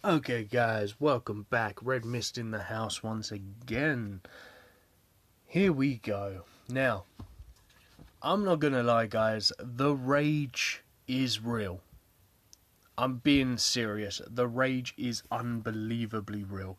Okay guys, welcome back. Red Mist in the house once again. Here we go. Now, I'm not gonna lie guys, the rage is real. I'm being serious. The rage is unbelievably real.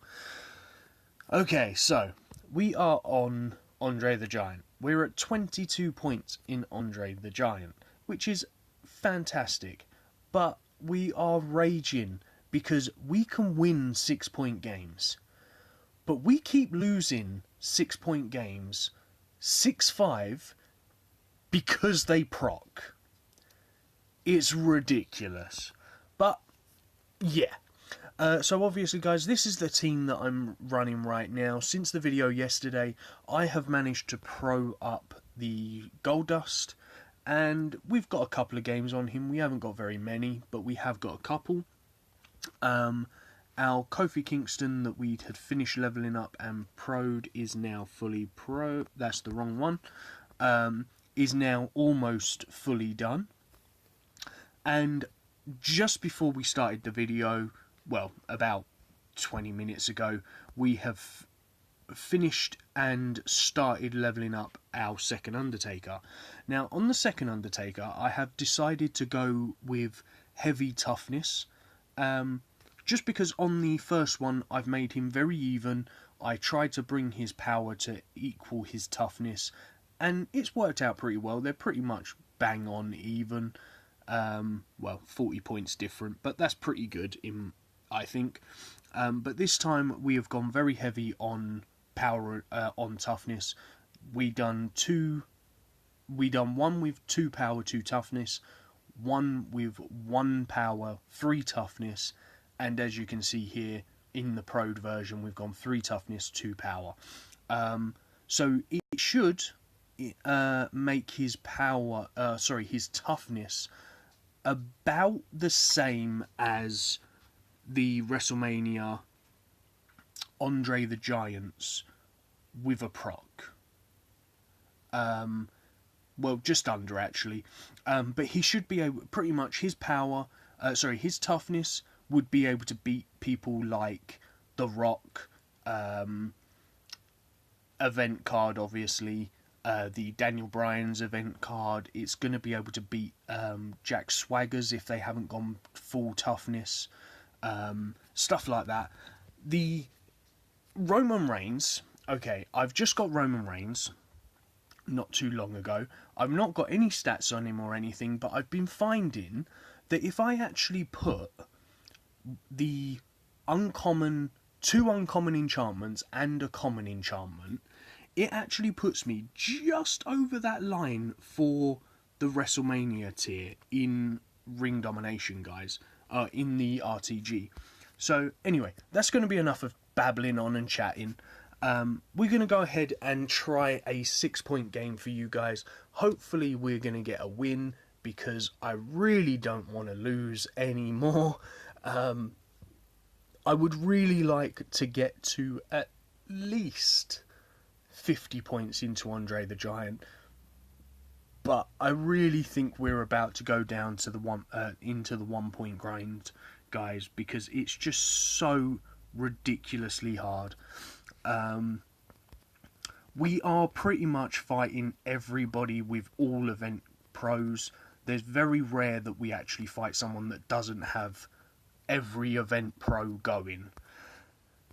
Okay, so, we are on Andre the Giant. We're at 22 points in Andre the Giant, which is fantastic. But we are raging because we can win 6-point games. But we keep losing 6-point games 6-5 because they proc. It's ridiculous. But, yeah. So obviously guys, this is the team that I'm running right now. Since the video yesterday, I have managed to pro up the Gold Dust. And we've got a couple of games on him. We haven't got very many, but we have got a couple. Our Kofi Kingston that we had finished leveling up and pro'd is now fully pro. That's the wrong one. Is now almost fully done. And just before we started the video, well, about 20 minutes ago, we have finished and started leveling up our second Undertaker. Now, on the second Undertaker, I have decided to go with heavy toughness. Just because on the first one, I've made him very even. I tried to bring his power to equal his toughness, and it's worked out pretty well. They're pretty much bang on even. Well, 40 points different, but that's pretty good, I think. But this time, we have gone very heavy on power, on toughness. We done one with 2 power, 2 toughness, one with 1 power, 3 toughness, and as you can see here in the Prod version, we've gone 3 toughness, 2 power. So it should make his power, his toughness about the same as the WrestleMania Andre the Giant's with a proc. Well, just under actually. But he should be able, pretty much his power, his toughness would be able to beat people like The Rock, event card obviously, the Daniel Bryan's event card. It's going to be able to beat Jack Swagger's if they haven't gone full toughness, stuff like that. The Roman Reigns, okay, I've just got Roman Reigns not too long ago. I've not got any stats on him or anything, but I've been finding that if I actually put the uncommon, 2 uncommon enchantments and a common enchantment, it actually puts me just over that line for the WrestleMania tier in ring domination, guys, in the RTG. So anyway, that's going to be enough of babbling on and chatting. We're going to go ahead and try a 6-point game for you guys. Hopefully we're going to get a win, because I really don't want to lose anymore. I would really like to get to at least 50 points into Andre the Giant, but I really think we're about to go down to the into the 1-point grind, guys, because it's just so ridiculously hard. We are pretty much fighting everybody with all event pros. There's very rare that we actually fight someone that doesn't have every event pro going.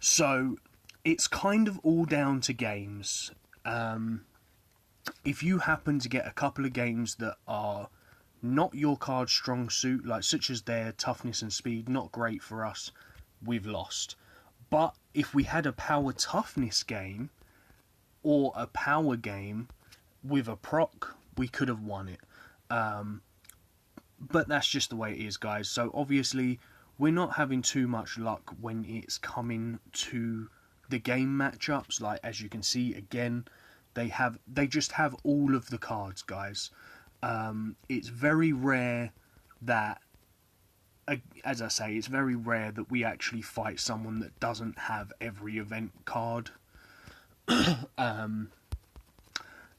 So it's kind of all down to games. If you happen to get a couple of games that are not your card's strong suit, like such as their toughness and speed, not great for us, we've lost. But if we had a power toughness game or a power game with a proc, we could have won it. But that's just the way it is, guys. So obviously we're not having too much luck when it's coming to the game matchups. Like, as you can see, again, they just have all of the cards, guys. It's very rare that, as I say, it's very rare that we actually fight someone that doesn't have every event card.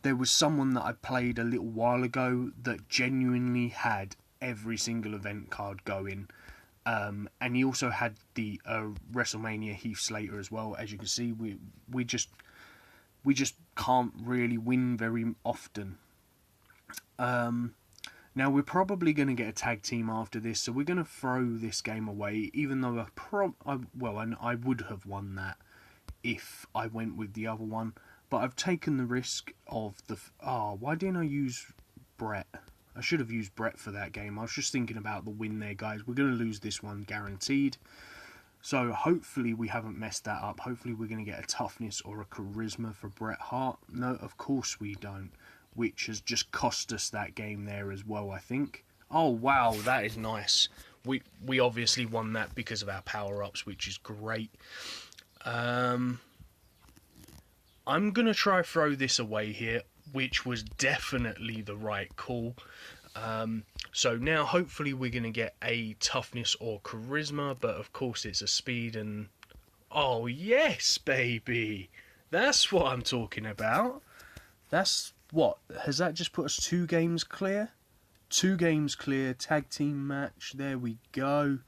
There was someone that I played a little while ago that genuinely had every single event card going. And he also had the WrestleMania Heath Slater as well. As you can see, we just can't really win very often. Now we're probably going to get a tag team after this, so we're going to throw this game away. Even though I would have won that if I went with the other one, but I've taken the risk of the. Why didn't I use Brett? I should have used Brett for that game. I was just thinking about the win there, guys. We're going to lose this one, guaranteed. So hopefully we haven't messed that up. Hopefully we're going to get a toughness or a charisma for Bret Hart. No, of course we don't. Which has just cost us that game there as well, I think. Oh, wow, that is nice. We obviously won that because of our power-ups, which is great. I'm going to try throw this away here, which was definitely the right call. So now hopefully we're going to get a toughness or charisma, but of course it's a speed and... Oh, yes, baby! That's what I'm talking about. That's... What? Has that just put us 2 games clear? 2 games clear, tag team match, there we go.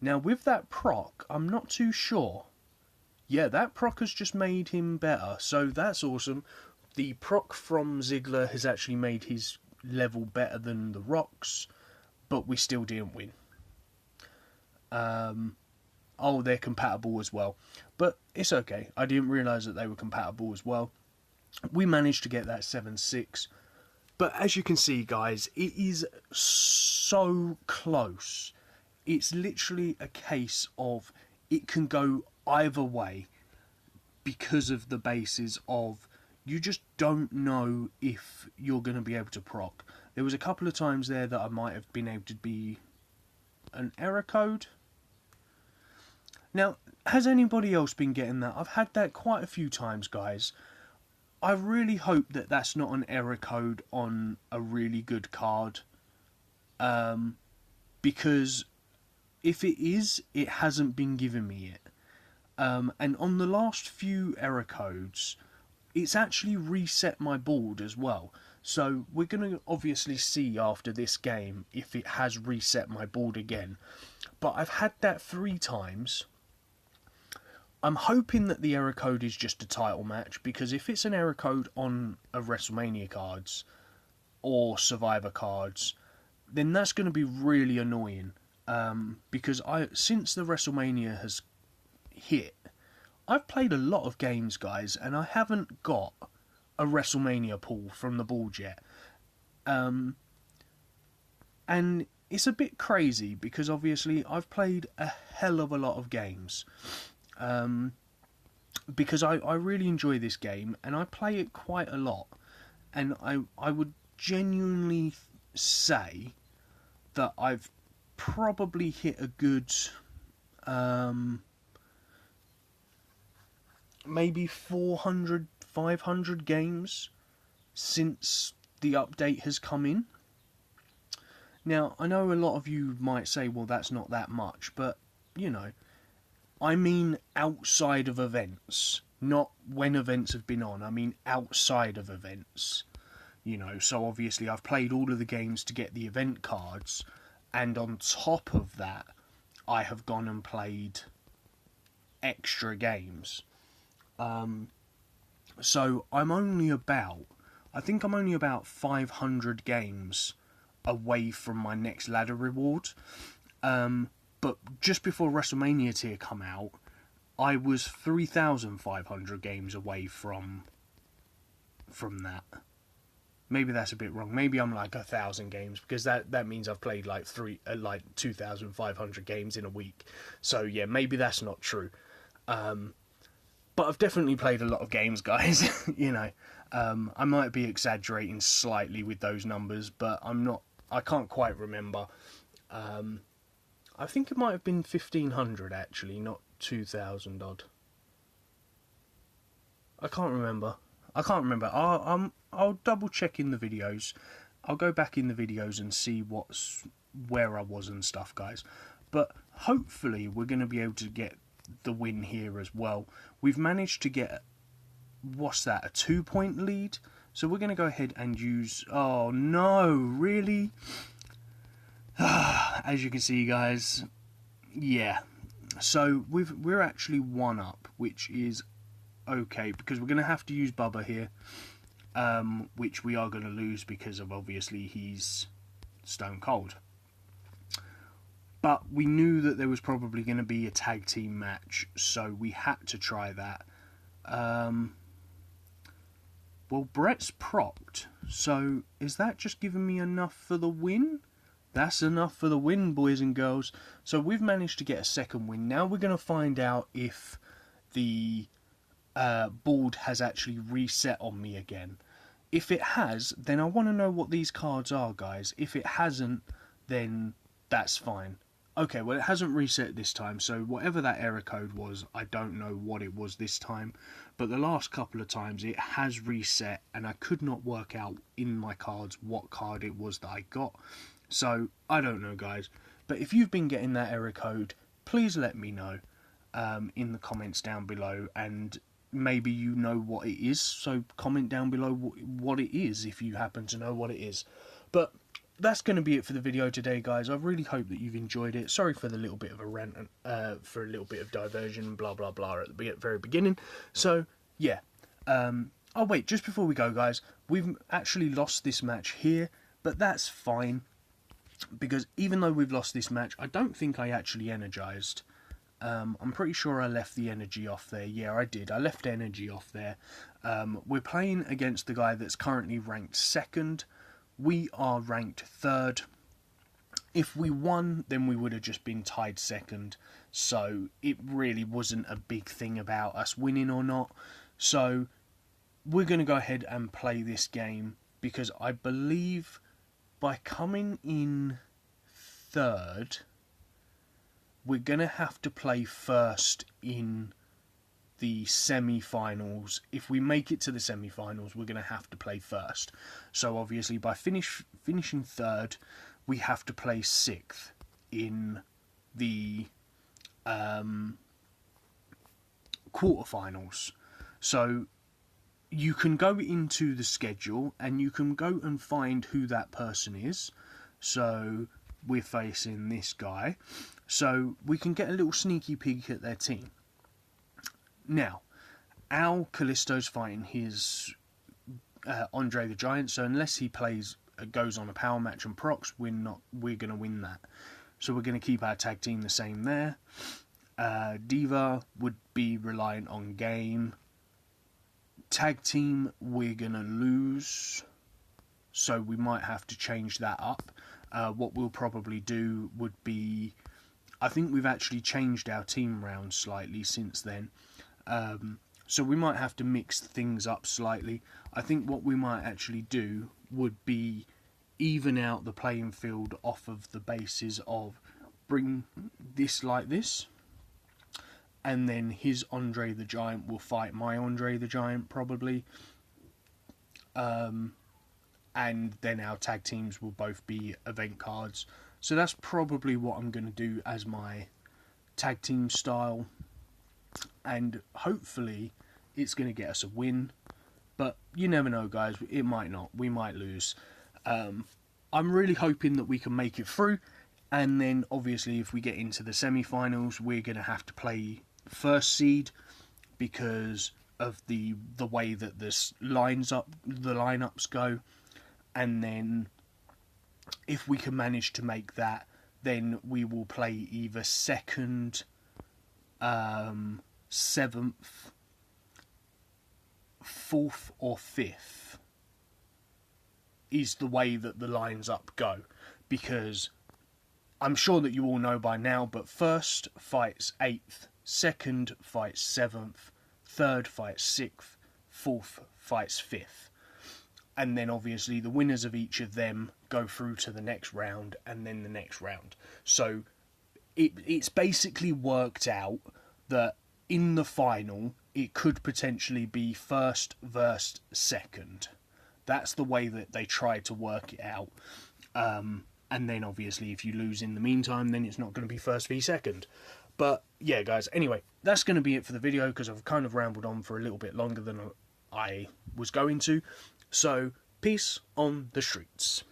Now with that proc, I'm not too sure. Yeah, that proc has just made him better, so that's awesome. The proc from Ziggler has actually made his level better than The Rock's, but we still didn't win. Oh, they're compatible as well. But it's okay, I didn't realise that they were compatible as well. We managed to get that 7-6. But as you can see, guys, it is so close. It's literally a case of it can go either way because of the basis of you just don't know if you're going to be able to proc. There was a couple of times there that I might have been able to be an error code. Now, has anybody else been getting that? I've had that quite a few times, guys. I really hope that that's not an error code on a really good card. Because if it is, it hasn't been given me yet. And on the last few error codes, it's actually reset my board as well. So we're going to obviously see after this game if it has reset my board again. But I've had that 3 times. I'm hoping that the error code is just a title match, because if it's an error code on a WrestleMania cards or Survivor cards, then that's going to be really annoying. Because since the WrestleMania has hit, I've played a lot of games, guys, and I haven't got a WrestleMania pull from the board yet. And it's a bit crazy because obviously I've played a hell of a lot of games. Because I really enjoy this game and I play it quite a lot, and I would genuinely say that I've probably hit a good maybe 400, 500 games since the update has come in. Now, I know a lot of you might say, well, that's not that much, but, you know, I mean outside of events, not when events have been on. I mean outside of events, you know. So obviously I've played all of the games to get the event cards, and on top of that, I have gone and played extra games. So I'm only about, I think I'm only about 500 games away from my next ladder reward. But just before WrestleMania tier come out, I was 3,500 games away from that. Maybe that's a bit wrong. Maybe I'm like 1,000 games, because that means I've played like 2,500 games in a week. So yeah, maybe that's not true. But I've definitely played a lot of games, guys. You know, I might be exaggerating slightly with those numbers, but I'm not. I can't quite remember. I think it might have been 1,500 actually, not 2,000 odd. I can't remember. I'll double check in the videos. I'll go back in the videos and see where I was and stuff, guys. But hopefully we're going to be able to get the win here as well. We've managed to get, what's that, a 2-point lead? So we're going to go ahead and use... Oh no, really? as you can see, guys, yeah. So we're actually 1 up, which is okay, because we're going to have to use Bubba here, which we are going to lose because of, obviously, he's stone cold. But we knew that there was probably going to be a tag team match, so we had to try that. Well, Brett's procced, so is that just giving me enough for the win? That's enough for the win, boys and girls. So we've managed to get a second win. Now we're going to find out if the board has actually reset on me again. If it has, then I want to know what these cards are, guys. If it hasn't, then that's fine. Okay, well, it hasn't reset this time, so whatever that error code was, I don't know what it was this time. But the last couple of times, it has reset, and I could not work out in my cards what card it was that I got. So, I don't know, guys. But if you've been getting that error code, please let me know in the comments down below, and maybe you know what it is, so comment down below what it is if you happen to know what it is. But that's going to be it for the video today, guys. I really hope that you've enjoyed it. Sorry for the little bit of a rant, for a little bit of diversion, blah blah blah at the very beginning. So yeah, oh wait, just before we go, guys, we've actually lost this match here, but that's fine, because even though we've lost this match, I don't think I actually energized. I'm pretty sure I left the energy off there. Yeah, I did. I left energy off there. We're playing against the guy that's currently ranked 2nd. We are ranked 3rd. If we won, then we would have just been tied 2nd. So it really wasn't a big thing about us winning or not. So we're going to go ahead and play this game, because I believe by coming in 3rd, we're going to have to play first in the semi-finals. If we make it to the semi-finals, we're going to have to play first. So obviously by finishing 3rd, we have to play 6th in the quarterfinals. So you can go into the schedule and you can go and find who that person is. So we're facing this guy, so we can get a little sneaky peek at their team. Now, Al Callisto's fighting his Andre the Giant, so unless he goes on a power match and procs, we're going to win that. So we're going to keep our tag team the same there. Diva would be reliant on game. Tag team, we're going to lose, so we might have to change that up. What we'll probably do would be, I think we've actually changed our team round slightly since then. So we might have to mix things up slightly. I think what we might actually do would be even out the playing field off of the basis of bring this like this, and then his Andre the Giant will fight my Andre the Giant probably, and then our tag teams will both be event cards. So that's probably what I'm going to do as my tag team style, and hopefully it's going to get us a win, but you never know, guys. It might not. We might lose. I'm really hoping that we can make it through, and then obviously if we get into the semi-finals, we're going to have to play first seed because of the way that the lineups go. And then if we can manage to make that, then we will play either 2nd, 7th, 4th or 5th is the way that the lines up go, because I'm sure that you all know by now, but 1st fights 8th, 2nd fights 7th, 3rd fights 6th, 4th fights 5th. And then obviously the winners of each of them go through to the next round, and then the next round. So it's basically worked out that in the final it could potentially be 1st versus 2nd. That's the way that they try to work it out. And then obviously if you lose in the meantime, then it's not going to be 1st v 2nd. But yeah, guys, anyway, that's going to be it for the video, because I've kind of rambled on for a little bit longer than I was going to. So, peace on the streets.